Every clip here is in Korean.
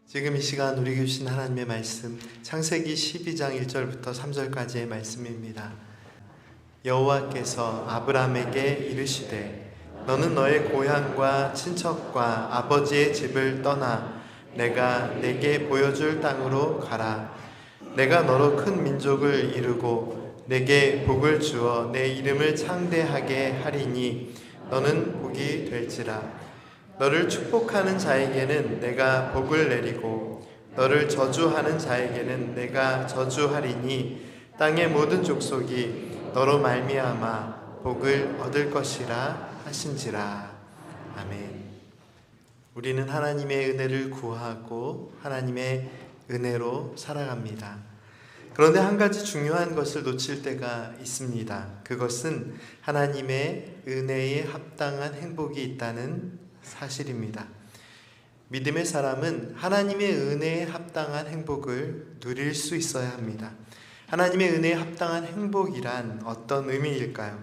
지금 이 시간 우리에게 주신 하나님의 말씀 창세기 12장 1절부터 3절까지의 말씀입니다. 여호와께서 아브라함에게 이르시되 너는 너의 고향과 친척과 아버지의 집을 떠나 내가 내게 보여줄 땅으로 가라. 내가 너로 큰 민족을 이루고 내게 복을 주어 내 이름을 창대하게 하리니 너는 복이 될지라. 너를 축복하는 자에게는 내가 복을 내리고 너를 저주하는 자에게는 내가 저주하리니 땅의 모든 족속이 너로 말미암아 복을 얻을 것이라 하신지라. 아멘. 우리는 하나님의 은혜를 구하고 하나님의 은혜로 살아갑니다. 그런데 한 가지 중요한 것을 놓칠 때가 있습니다. 그것은 하나님의 은혜에 합당한 행복이 있다는 사실입니다. 믿음의 사람은 하나님의 은혜에 합당한 행복을 누릴 수 있어야 합니다. 하나님의 은혜에 합당한 행복이란 어떤 의미일까요?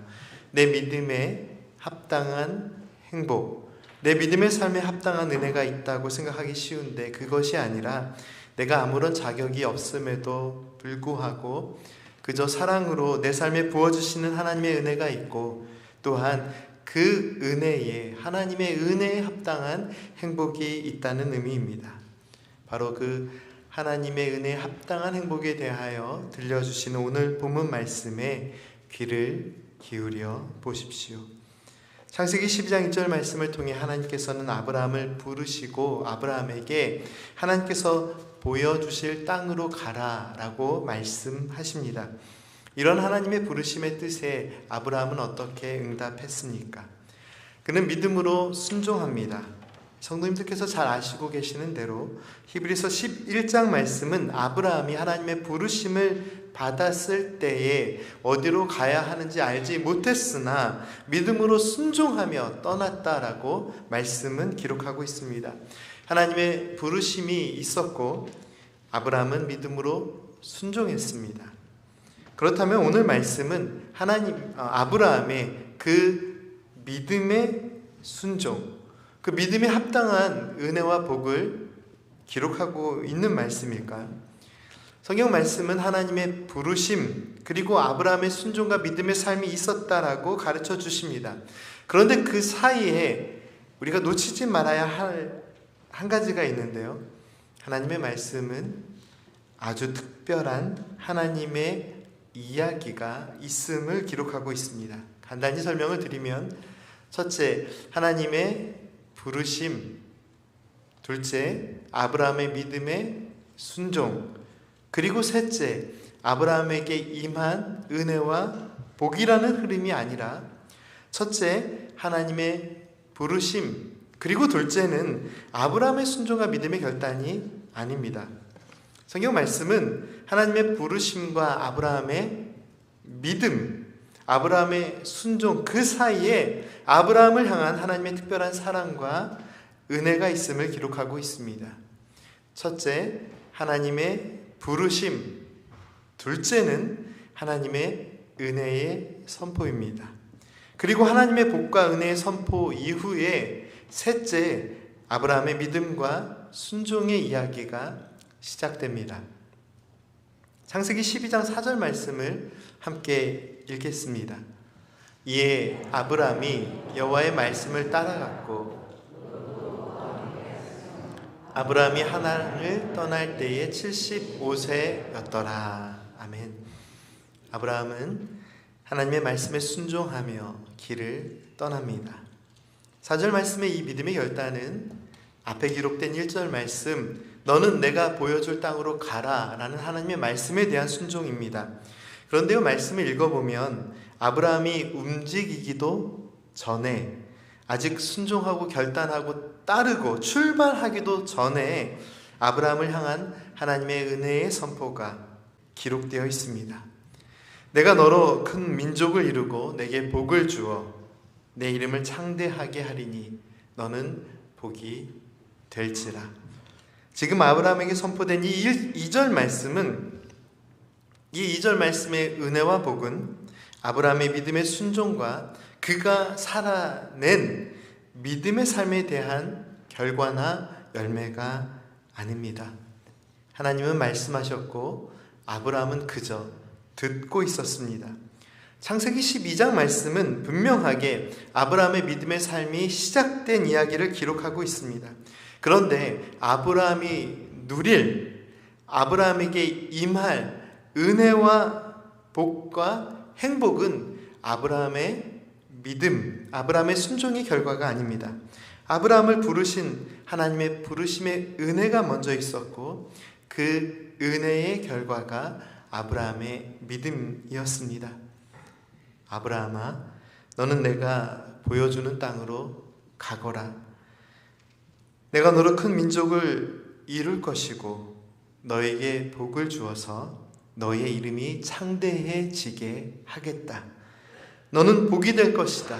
내 믿음에 합당한 행복, 내 믿음의 삶에 합당한 은혜가 있다고 생각하기 쉬운데 그것이 아니라 내가 아무런 자격이 없음에도 불구하고 그저 사랑으로 내 삶에 부어주시는 하나님의 은혜가 있고 또한 그 은혜에 하나님의 은혜에 합당한 행복이 있다는 의미입니다. 바로 그 하나님의 은혜에 합당한 행복에 대하여 들려주시는 오늘 본문 말씀에 귀를 기울여 보십시오. 창세기 12장 1절 말씀을 통해 하나님께서는 아브라함을 부르시고 아브라함에게 하나님께서 보여주실 땅으로 가라라고 말씀하십니다. 이런 하나님의 부르심의 뜻에 아브라함은 어떻게 응답했습니까? 그는 믿음으로 순종합니다. 성도님들께서 잘 아시고 계시는 대로 히브리서 11장 말씀은 아브라함이 하나님의 부르심을 받았을 때에 어디로 가야 하는지 알지 못했으나 믿음으로 순종하며 떠났다라고 말씀은 기록하고 있습니다. 하나님의 부르심이 있었고 아브라함은 믿음으로 순종했습니다. 그렇다면 오늘 말씀은 아브라함의 그 믿음의 순종, 그 믿음에 합당한 은혜와 복을 기록하고 있는 말씀일까요? 성경 말씀은 하나님의 부르심 그리고 아브라함의 순종과 믿음의 삶이 있었다라고 가르쳐 주십니다. 그런데 그 사이에 우리가 놓치지 말아야 할 한 가지가 있는데요. 하나님의 말씀은 아주 특별한 하나님의 이야기가 있음을 기록하고 있습니다. 간단히 설명을 드리면 첫째, 하나님의 부르심, 둘째, 아브라함의 믿음의 순종, 그리고 셋째, 아브라함에게 임한 은혜와 복이라는 흐름이 아니라 첫째, 하나님의 부르심, 그리고 둘째는 아브라함의 순종과 믿음의 결단이 아닙니다. 성경 말씀은 하나님의 부르심과 아브라함의 믿음, 아브라함의 순종 그 사이에 아브라함을 향한 하나님의 특별한 사랑과 은혜가 있음을 기록하고 있습니다. 첫째, 하나님의 부르심, 둘째는 하나님의 은혜의 선포입니다. 그리고 하나님의 복과 은혜의 선포 이후에 셋째, 아브라함의 믿음과 순종의 이야기가 시작됩니다. 창세기 12장 4절 말씀을 함께 읽겠습니다. 이에 아브라함이 여호와의 말씀을 따라갔고 아브라함이 하란을 떠날 때에 75세였더라. 아멘. 아브라함은 하나님의 말씀에 순종하며 길을 떠납니다. 4절 말씀의 이 믿음의 결단은 앞에 기록된 1절 말씀 너는 내가 보여줄 땅으로 가라 라는 하나님의 말씀에 대한 순종입니다. 그런데 이 말씀을 읽어보면 아브라함이 움직이기도 전에 아직 순종하고 결단하고 따르고 출발하기도 전에 아브라함을 향한 하나님의 은혜의 선포가 기록되어 있습니다. 내가 너로 큰 민족을 이루고 내게 복을 주어 내 이름을 창대하게 하리니 너는 복이 될지라. 지금 아브라함에게 선포된 이 2절 말씀은 이 2절 말씀의 은혜와 복은 아브라함의 믿음의 순종과 그가 살아낸 믿음의 삶에 대한 결과나 열매가 아닙니다. 하나님은 말씀하셨고 아브라함은 그저 듣고 있었습니다. 창세기 12장 말씀은 분명하게 아브라함의 믿음의 삶이 시작된 이야기를 기록하고 있습니다. 그런데 아브라함에게 임할 은혜와 복과 행복은 아브라함의 믿음, 아브라함의 순종의 결과가 아닙니다. 아브라함을 부르신 하나님의 부르심의 은혜가 먼저 있었고 그 은혜의 결과가 아브라함의 믿음이었습니다. 아브라함아, 너는 내가 보여주는 땅으로 가거라. 내가 너로 큰 민족을 이룰 것이고 너에게 복을 주어서 너의 이름이 창대해지게 하겠다. 너는 복이 될 것이다.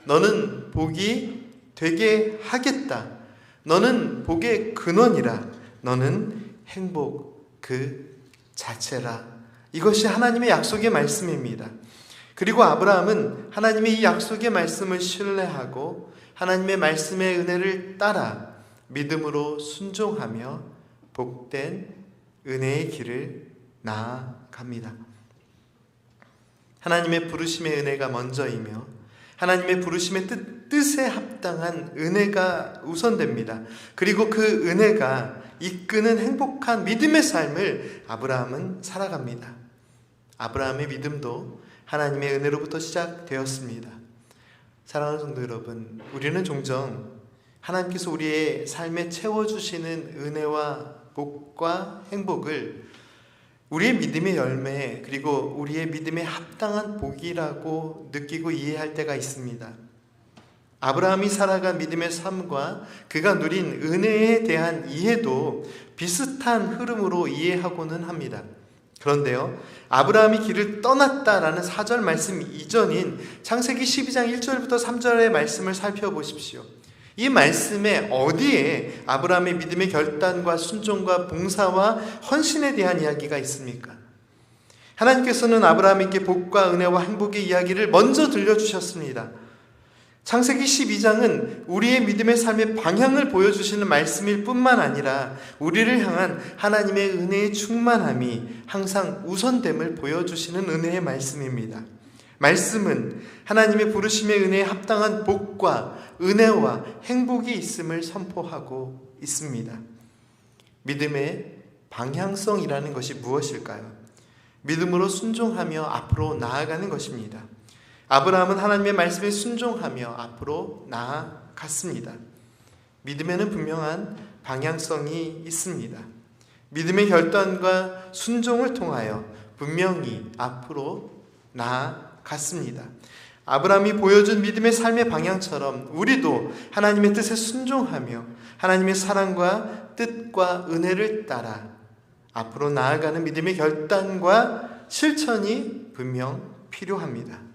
너는 복이 되게 하겠다. 너는 복의 근원이라. 너는 행복 그 자체라. 이것이 하나님의 약속의 말씀입니다. 그리고 아브라함은 하나님의 이 약속의 말씀을 신뢰하고 하나님의 말씀의 은혜를 따라 믿음으로 순종하며 복된 은혜의 길을 나아갑니다. 하나님의 부르심의 은혜가 먼저이며 하나님의 부르심의 뜻에 합당한 은혜가 우선됩니다. 그리고 그 은혜가 이끄는 행복한 믿음의 삶을 아브라함은 살아갑니다. 아브라함의 믿음도 하나님의 은혜로부터 시작되었습니다. 사랑하는 성도 여러분, 우리는 종종 하나님께서 우리의 삶에 채워주시는 은혜와 복과 행복을 우리의 믿음의 열매 그리고 우리의 믿음에 합당한 복이라고 느끼고 이해할 때가 있습니다. 아브라함이 살아간 믿음의 삶과 그가 누린 은혜에 대한 이해도 비슷한 흐름으로 이해하고는 합니다. 그런데요, 아브라함이 길을 떠났다라는 4절 말씀 이전인 창세기 12장 1절부터 3절의 말씀을 살펴보십시오. 이 말씀에 어디에 아브라함의 믿음의 결단과 순종과 봉사와 헌신에 대한 이야기가 있습니까? 하나님께서는 아브라함에게 복과 은혜와 행복의 이야기를 먼저 들려주셨습니다. 창세기 12장은 우리의 믿음의 삶의 방향을 보여주시는 말씀일 뿐만 아니라 우리를 향한 하나님의 은혜의 충만함이 항상 우선됨을 보여주시는 은혜의 말씀입니다. 말씀은 하나님의 부르심의 은혜에 합당한 복과 은혜와 행복이 있음을 선포하고 있습니다. 믿음의 방향성이라는 것이 무엇일까요? 믿음으로 순종하며 앞으로 나아가는 것입니다. 아브라함은 하나님의 말씀에 순종하며 앞으로 나아갔습니다. 믿음에는 분명한 방향성이 있습니다. 믿음의 결단과 순종을 통하여 분명히 앞으로 나아갔습니다. 아브라함이 보여준 믿음의 삶의 방향처럼 우리도 하나님의 뜻에 순종하며 하나님의 사랑과 뜻과 은혜를 따라 앞으로 나아가는 믿음의 결단과 실천이 분명 필요합니다.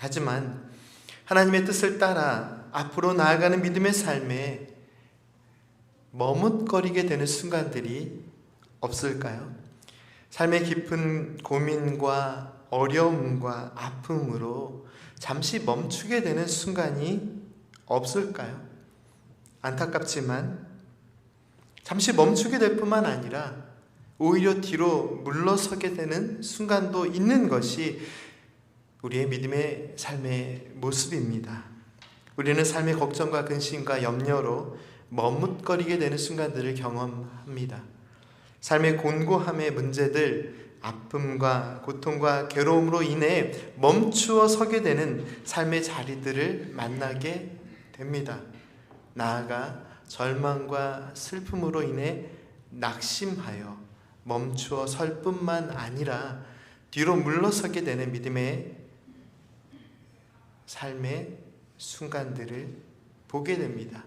하지만 하나님의 뜻을 따라 앞으로 나아가는 믿음의 삶에 머뭇거리게 되는 순간들이 없을까요? 삶의 깊은 고민과 어려움과 아픔으로 잠시 멈추게 되는 순간이 없을까요? 안타깝지만 잠시 멈추게 될 뿐만 아니라 오히려 뒤로 물러서게 되는 순간도 있는 것이 우리의 믿음의 삶의 모습입니다. 우리는 삶의 걱정과 근심과 염려로 머뭇거리게 되는 순간들을 경험합니다. 삶의 곤고함의 문제들, 아픔과 고통과 괴로움으로 인해 멈추어 서게 되는 삶의 자리들을 만나게 됩니다. 나아가 절망과 슬픔으로 인해 낙심하여 멈추어 설 뿐만 아니라 뒤로 물러서게 되는 믿음의 삶의 순간들을 보게 됩니다.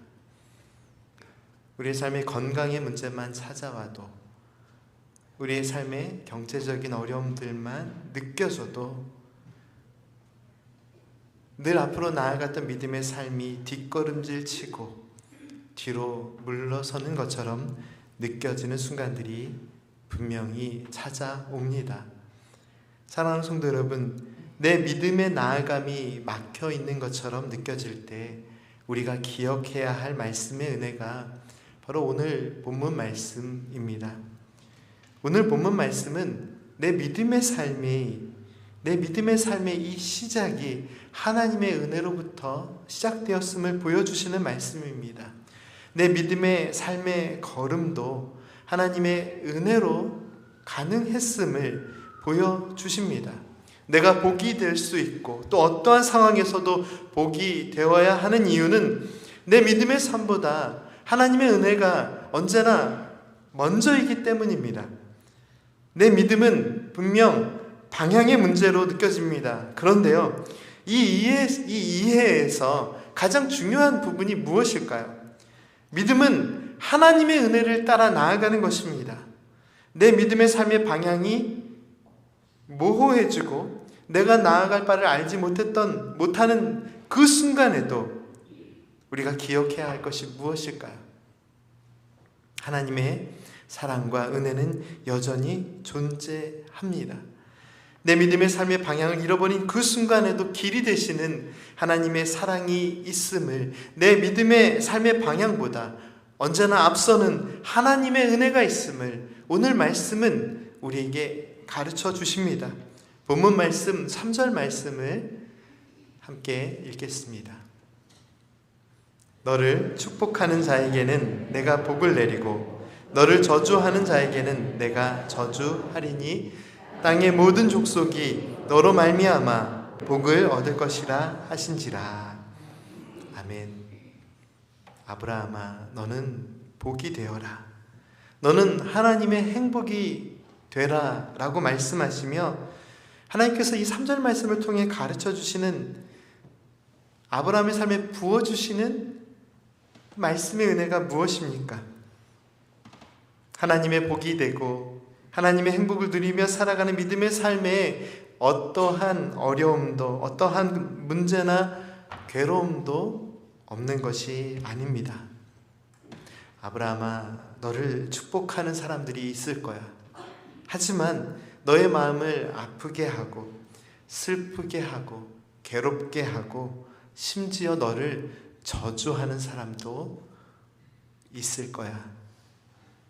우리의 삶의 건강의 문제만 찾아와도, 우리의 삶의 경제적인 어려움들만 느껴져도 늘 앞으로 나아갔던 믿음의 삶이 뒷걸음질 치고 뒤로 물러서는 것처럼 느껴지는 순간들이 분명히 찾아옵니다. 사랑하는 성도 여러분, 내 믿음의 나아감이 막혀 있는 것처럼 느껴질 때 우리가 기억해야 할 말씀의 은혜가 바로 오늘 본문 말씀입니다. 오늘 본문 말씀은 내 믿음의 삶의 이 시작이 하나님의 은혜로부터 시작되었음을 보여주시는 말씀입니다. 내 믿음의 삶의 걸음도 하나님의 은혜로 가능했음을 보여주십니다. 내가 복이 될 수 있고 또 어떠한 상황에서도 복이 되어야 하는 이유는 내 믿음의 삶보다 하나님의 은혜가 언제나 먼저이기 때문입니다. 내 믿음은 분명 방향의 문제로 느껴집니다. 그런데요, 이 이해에서 가장 중요한 부분이 무엇일까요? 믿음은 하나님의 은혜를 따라 나아가는 것입니다. 내 믿음의 삶의 방향이 모호해지고 내가 나아갈 바를 알지 못하는 그 순간에도 우리가 기억해야 할 것이 무엇일까요? 하나님의 사랑과 은혜는 여전히 존재합니다. 내 믿음의 삶의 방향을 잃어버린 그 순간에도 길이 되시는 하나님의 사랑이 있음을, 내 믿음의 삶의 방향보다 언제나 앞서는 하나님의 은혜가 있음을 오늘 말씀은 우리에게 가르쳐 주십니다. 본문 말씀 3절 말씀을 함께 읽겠습니다. 너를 축복하는 자에게는 내가 복을 내리고 너를 저주하는 자에게는 내가 저주하리니 땅의 모든 족속이 너로 말미암아 복을 얻을 것이라 하신지라. 아멘. 아브라함아, 너는 복이 되어라. 너는 하나님의 행복이 되라 라고 말씀하시며 하나님께서 이 3절 말씀을 통해 가르쳐 주시는, 아브라함의 삶에 부어주시는 말씀의 은혜가 무엇입니까? 하나님의 복이 되고 하나님의 행복을 누리며 살아가는 믿음의 삶에 어떠한 어려움도 어떠한 문제나 괴로움도 없는 것이 아닙니다. 아브라함아, 너를 축복하는 사람들이 있을 거야. 하지만 너의 마음을 아프게 하고 슬프게 하고 괴롭게 하고 심지어 너를 저주하는 사람도 있을 거야.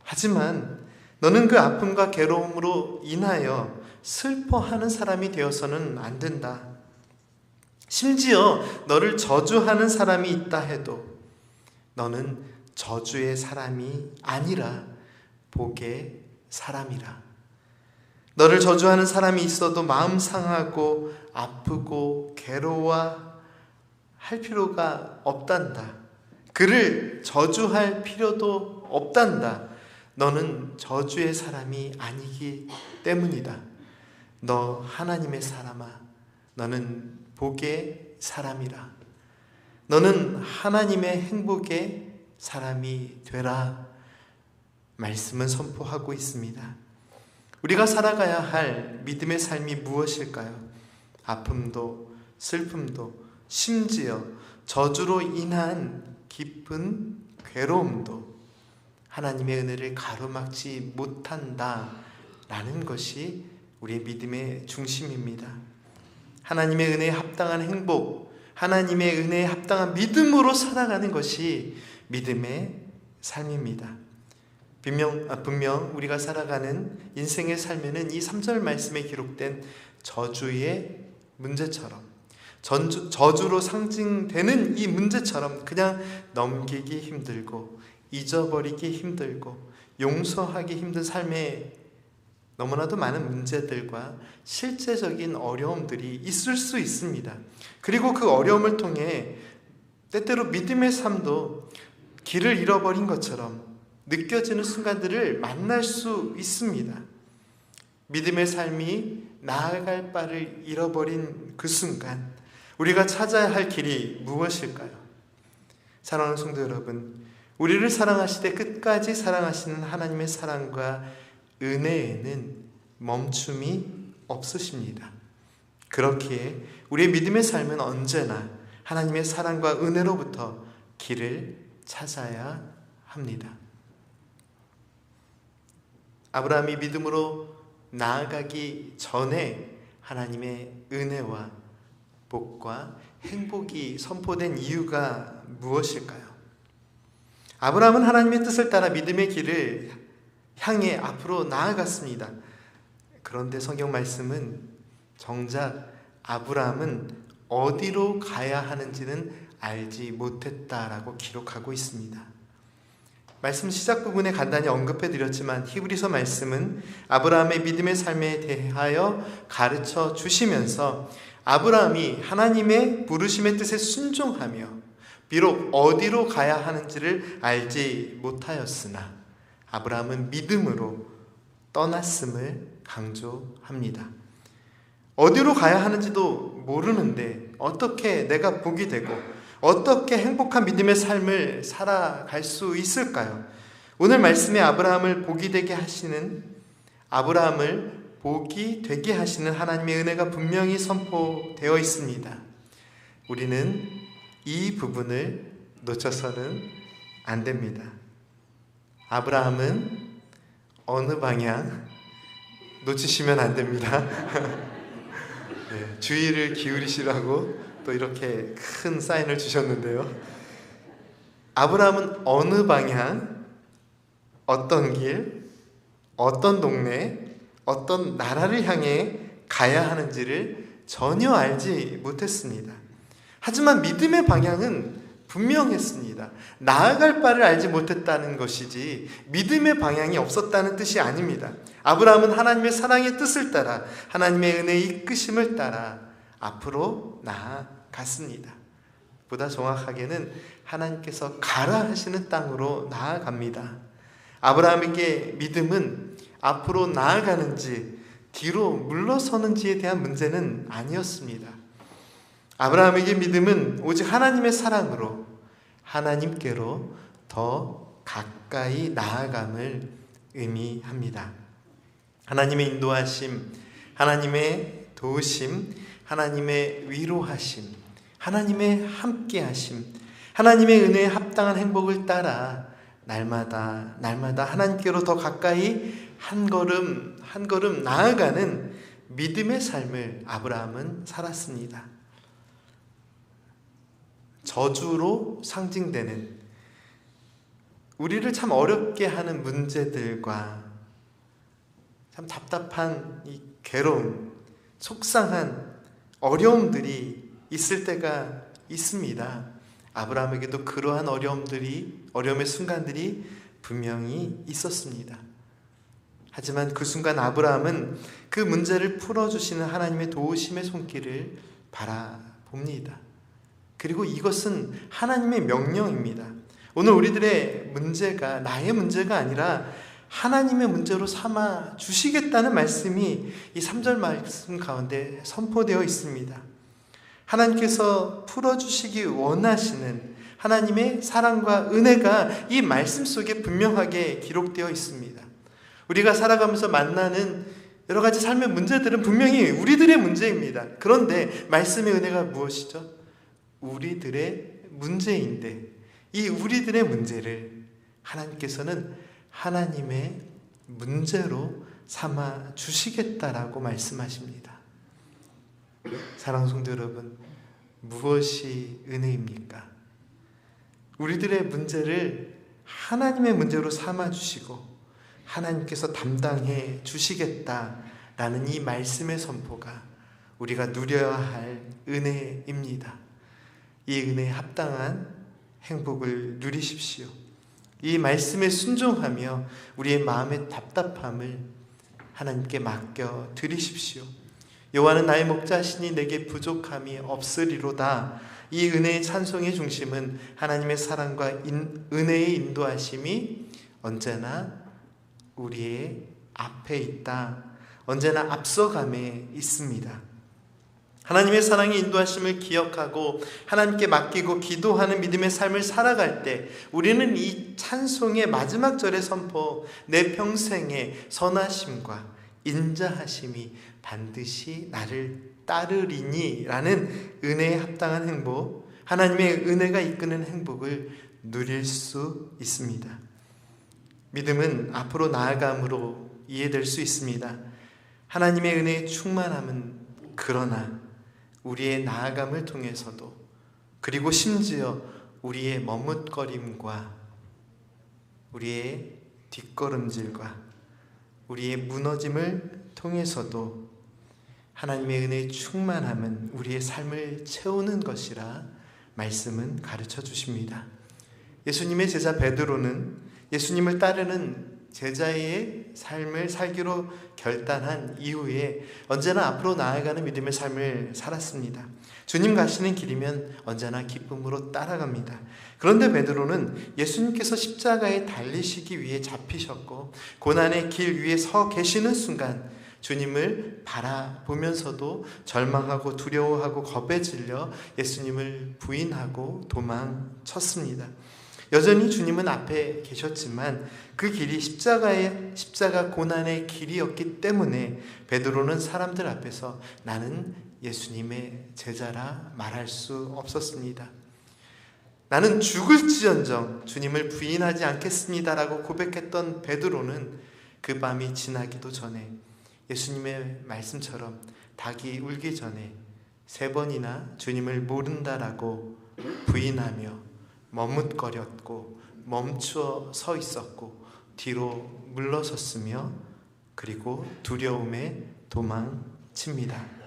하지만 너는 그 아픔과 괴로움으로 인하여 슬퍼하는 사람이 되어서는 안 된다. 심지어 너를 저주하는 사람이 있다 해도 너는 저주의 사람이 아니라 복의 사람이라. 너를 저주하는 사람이 있어도 마음 상하고 아프고 괴로워할 필요가 없단다. 그를 저주할 필요도 없단다. 너는 저주의 사람이 아니기 때문이다. 너 하나님의 사람아, 너는 복의 사람이라. 너는 하나님의 행복의 사람이 되라. 말씀은 선포하고 있습니다. 우리가 살아가야 할 믿음의 삶이 무엇일까요? 아픔도 슬픔도 심지어 저주로 인한 깊은 괴로움도 하나님의 은혜를 가로막지 못한다라는 것이 우리의 믿음의 중심입니다. 하나님의 은혜에 합당한 행복, 하나님의 은혜에 합당한 믿음으로 살아가는 것이 믿음의 삶입니다. 분명 우리가 살아가는 인생의 삶에는 이 3절 말씀에 기록된 저주의 문제처럼, 저주로 상징되는 이 문제처럼 그냥 넘기기 힘들고 잊어버리기 힘들고 용서하기 힘든 삶에 너무나도 많은 문제들과 실제적인 어려움들이 있을 수 있습니다. 그리고 그 어려움을 통해 때때로 믿음의 삶도 길을 잃어버린 것처럼 느껴지는 순간들을 만날 수 있습니다. 믿음의 삶이 나아갈 바를 잃어버린 그 순간 우리가 찾아야 할 길이 무엇일까요? 사랑하는 성도 여러분, 우리를 사랑하시되 끝까지 사랑하시는 하나님의 사랑과 은혜에는 멈춤이 없으십니다. 그렇기에 우리의 믿음의 삶은 언제나 하나님의 사랑과 은혜로부터 길을 찾아야 합니다. 아브라함이 믿음으로 나아가기 전에 하나님의 은혜와 복과 행복이 선포된 이유가 무엇일까요? 아브라함은 하나님의 뜻을 따라 믿음의 길을 향해 앞으로 나아갔습니다. 그런데 성경 말씀은 정작 아브라함은 어디로 가야 하는지는 알지 못했다라고 기록하고 있습니다. 말씀 시작 부분에 간단히 언급해 드렸지만 히브리서 말씀은 아브라함의 믿음의 삶에 대하여 가르쳐 주시면서 아브라함이 하나님의 부르심의 뜻에 순종하며 비록 어디로 가야 하는지를 알지 못하였으나 아브라함은 믿음으로 떠났음을 강조합니다. 어디로 가야 하는지도 모르는데 어떻게 내가 복이 되고 어떻게 행복한 믿음의 삶을 살아갈 수 있을까요? 오늘 말씀에 아브라함을 복이 되게 하시는 하나님의 은혜가 분명히 선포되어 있습니다. 우리는 이 부분을 놓쳐서는 안 됩니다. 아브라함은 어느 방향 놓치시면 안 됩니다. 네, 주의를 기울이시라고 또 이렇게 큰 사인을 주셨는데요. 아브라함은 어느 방향, 어떤 길, 어떤 동네, 어떤 나라를 향해 가야 하는지를 전혀 알지 못했습니다. 하지만 믿음의 방향은 분명했습니다. 나아갈 바를 알지 못했다는 것이지 믿음의 방향이 없었다는 뜻이 아닙니다. 아브라함은 하나님의 사랑의 뜻을 따라 하나님의 은혜의 이끄심을 따라 앞으로 나아갔습니다. 보다 정확하게는 하나님께서 가라 하시는 땅으로 나아갑니다. 아브라함에게 믿음은 앞으로 나아가는지 뒤로 물러서는지에 대한 문제는 아니었습니다. 아브라함에게 믿음은 오직 하나님의 사랑으로 하나님께로 더 가까이 나아감을 의미합니다. 하나님의 인도하심, 하나님의 도우심, 하나님의 위로하심, 하나님의 함께하심, 하나님의 은혜에 합당한 행복을 따라 날마다 하나님께로 더 가까이 한 걸음 한 걸음 나아가는 믿음의 삶을 아브라함은 살았습니다. 저주로 상징되는 우리를 참 어렵게 하는 문제들과 참 답답한 이 괴로움, 속상한 어려움들이 있을 때가 있습니다. 아브라함에게도 그러한 어려움의 순간들이 분명히 있었습니다. 하지만 그 순간 아브라함은 그 문제를 풀어주시는 하나님의 도우심의 손길을 바라봅니다. 그리고 이것은 하나님의 명령입니다. 오늘 우리들의 문제가 나의 문제가 아니라 하나님의 문제로 삼아 주시겠다는 말씀이 이 3절 말씀 가운데 선포되어 있습니다. 하나님께서 풀어주시기 원하시는 하나님의 사랑과 은혜가 이 말씀 속에 분명하게 기록되어 있습니다. 우리가 살아가면서 만나는 여러 가지 삶의 문제들은 분명히 우리들의 문제입니다. 그런데 말씀의 은혜가 무엇이죠? 우리들의 문제인데 이 우리들의 문제를 하나님께서는 하나님의 문제로 삼아 주시겠다라고 말씀하십니다. 사랑하는 성도 여러분, 무엇이 은혜입니까? 우리들의 문제를 하나님의 문제로 삼아 주시고 하나님께서 담당해 주시겠다라는 이 말씀의 선포가 우리가 누려야 할 은혜입니다. 이 은혜에 합당한 행복을 누리십시오. 이 말씀에 순종하며 우리의 마음의 답답함을 하나님께 맡겨 드리십시오. 여호와는 나의 목자시니 내게 부족함이 없으리로다. 이 은혜의 찬송의 중심은 하나님의 사랑과 은혜의 인도하심이 언제나 우리의 앞에 있다. 언제나 앞서감에 있습니다. 하나님의 사랑의 인도하심을 기억하고 하나님께 맡기고 기도하는 믿음의 삶을 살아갈 때 우리는 이 찬송의 마지막 절의 선포, 내 평생의 선하심과 인자하심이 반드시 나를 따르리니 라는 은혜에 합당한 행복, 하나님의 은혜가 이끄는 행복을 누릴 수 있습니다. 믿음은 앞으로 나아감으로 이해될 수 있습니다. 하나님의 은혜의 충만함은 그러나 우리의 나아감을 통해서도 그리고 심지어 우리의 머뭇거림과 우리의 뒷걸음질과 우리의 무너짐을 통해서도 하나님의 은혜의 충만함은 우리의 삶을 채우는 것이라 말씀은 가르쳐 주십니다. 예수님의 제자 베드로는 예수님을 따르는 제자의 삶을 살기로 결단한 이후에 언제나 앞으로 나아가는 믿음의 삶을 살았습니다. 주님 가시는 길이면 언제나 기쁨으로 따라갑니다. 그런데 베드로는 예수님께서 십자가에 달리시기 위해 잡히셨고 고난의 길 위에 서 계시는 순간 주님을 바라보면서도 절망하고 두려워하고 겁에 질려 예수님을 부인하고 도망쳤습니다. 여전히 주님은 앞에 계셨지만 그 길이 십자가 고난의 길이었기 때문에 베드로는 사람들 앞에서 나는 예수님의 제자라 말할 수 없었습니다. 나는 죽을지언정 주님을 부인하지 않겠습니다라고 고백했던 베드로는 그 밤이 지나기도 전에 예수님의 말씀처럼 닭이 울기 전에 3번이나 주님을 모른다라고 부인하며 머뭇거렸고 멈추어 서 있었고 뒤로 물러섰으며 그리고 두려움에 도망칩니다.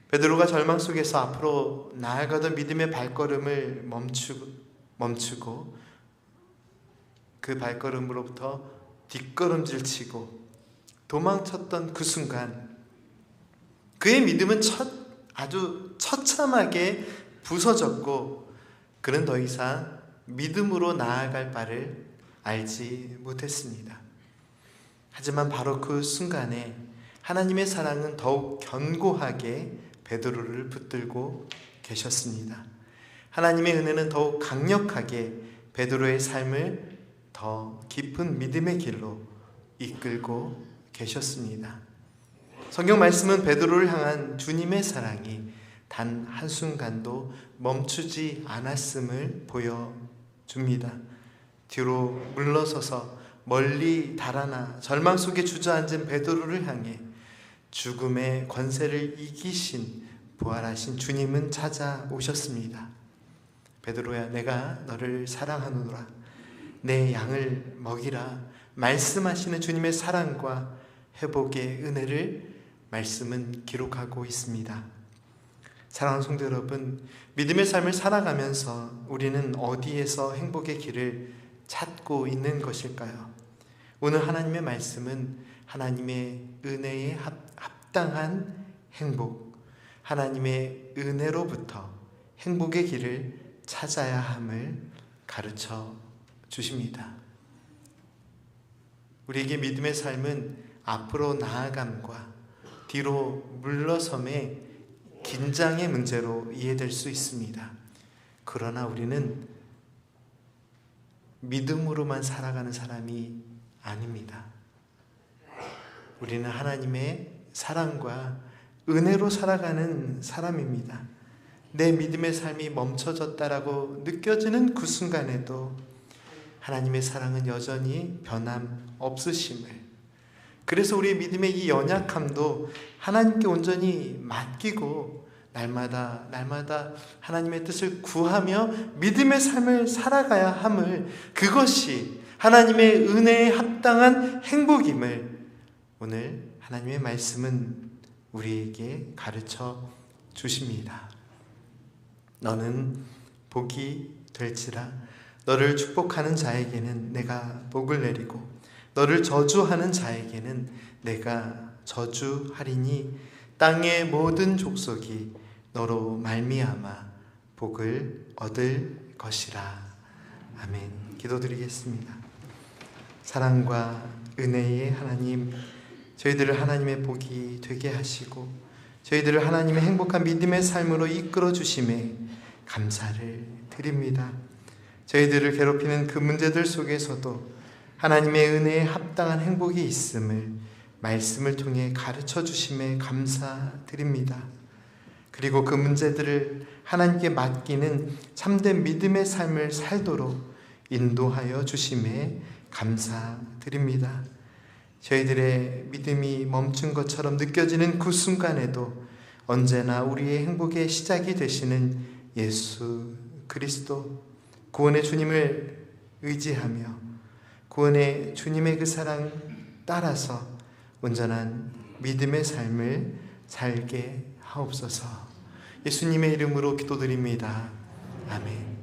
베드로가 절망 속에서 앞으로 나아가던 믿음의 발걸음을 멈추고 그 발걸음으로부터 뒷걸음질 치고 도망쳤던 그 순간 그의 믿음은 아주 처참하게 부서졌고 그는 더 이상 믿음으로 나아갈 바를 알지 못했습니다. 하지만 바로 그 순간에 하나님의 사랑은 더욱 견고하게 베드로를 붙들고 계셨습니다. 하나님의 은혜는 더욱 강력하게 베드로의 삶을 더 깊은 믿음의 길로 이끌고 계셨습니다. 성경 말씀은 베드로를 향한 주님의 사랑이 단 한순간도 멈추지 않았음을 보여줍니다. 뒤로 물러서서 멀리 달아나 절망 속에 주저앉은 베드로를 향해 죽음의 권세를 이기신 부활하신 주님은 찾아오셨습니다. 베드로야, 내가 너를 사랑하노라. 내 양을 먹이라. 말씀하시는 주님의 사랑과 회복의 은혜를 말씀은 기록하고 있습니다. 사랑하는 성도 여러분, 믿음의 삶을 살아가면서 우리는 어디에서 행복의 길을 찾고 있는 것일까요? 오늘 하나님의 말씀은 하나님의 은혜에 합당한 행복, 하나님의 은혜로부터 행복의 길을 찾아야 함을 가르쳐 주십니다. 우리에게 믿음의 삶은 앞으로 나아감과 뒤로 물러섬의 긴장의 문제로 이해될 수 있습니다. 그러나 우리는 믿음으로만 살아가는 사람이 아닙니다. 우리는 하나님의 사랑과 은혜로 살아가는 사람입니다. 내 믿음의 삶이 멈춰졌다라고 느껴지는 그 순간에도 하나님의 사랑은 여전히 변함없으심을, 그래서 우리의 믿음의 이 연약함도 하나님께 온전히 맡기고 날마다 하나님의 뜻을 구하며 믿음의 삶을 살아가야 함을, 그것이 하나님의 은혜에 합당한 행복임을 오늘 하나님의 말씀은 우리에게 가르쳐 주십니다. 너는 복이 될지라. 너를 축복하는 자에게는 내가 복을 내리고 너를 저주하는 자에게는 내가 저주하리니 땅의 모든 족속이 너로 말미암아 복을 얻을 것이라. 아멘. 기도드리겠습니다. 사랑과 은혜의 하나님, 저희들을 하나님의 복이 되게 하시고 저희들을 하나님의 행복한 믿음의 삶으로 이끌어 주심에 감사를 드립니다. 저희들을 괴롭히는 그 문제들 속에서도 하나님의 은혜에 합당한 행복이 있음을 말씀을 통해 가르쳐 주심에 감사드립니다. 그리고 그 문제들을 하나님께 맡기는 참된 믿음의 삶을 살도록 인도하여 주심에 감사드립니다. 저희들의 믿음이 멈춘 것처럼 느껴지는 그 순간에도 언제나 우리의 행복의 시작이 되시는 예수 그리스도 구원의 주님을 의지하며 구원의 주님의 그 사랑 따라서 온전한 믿음의 삶을 살게 하옵소서. 예수님의 이름으로 기도드립니다. 아멘.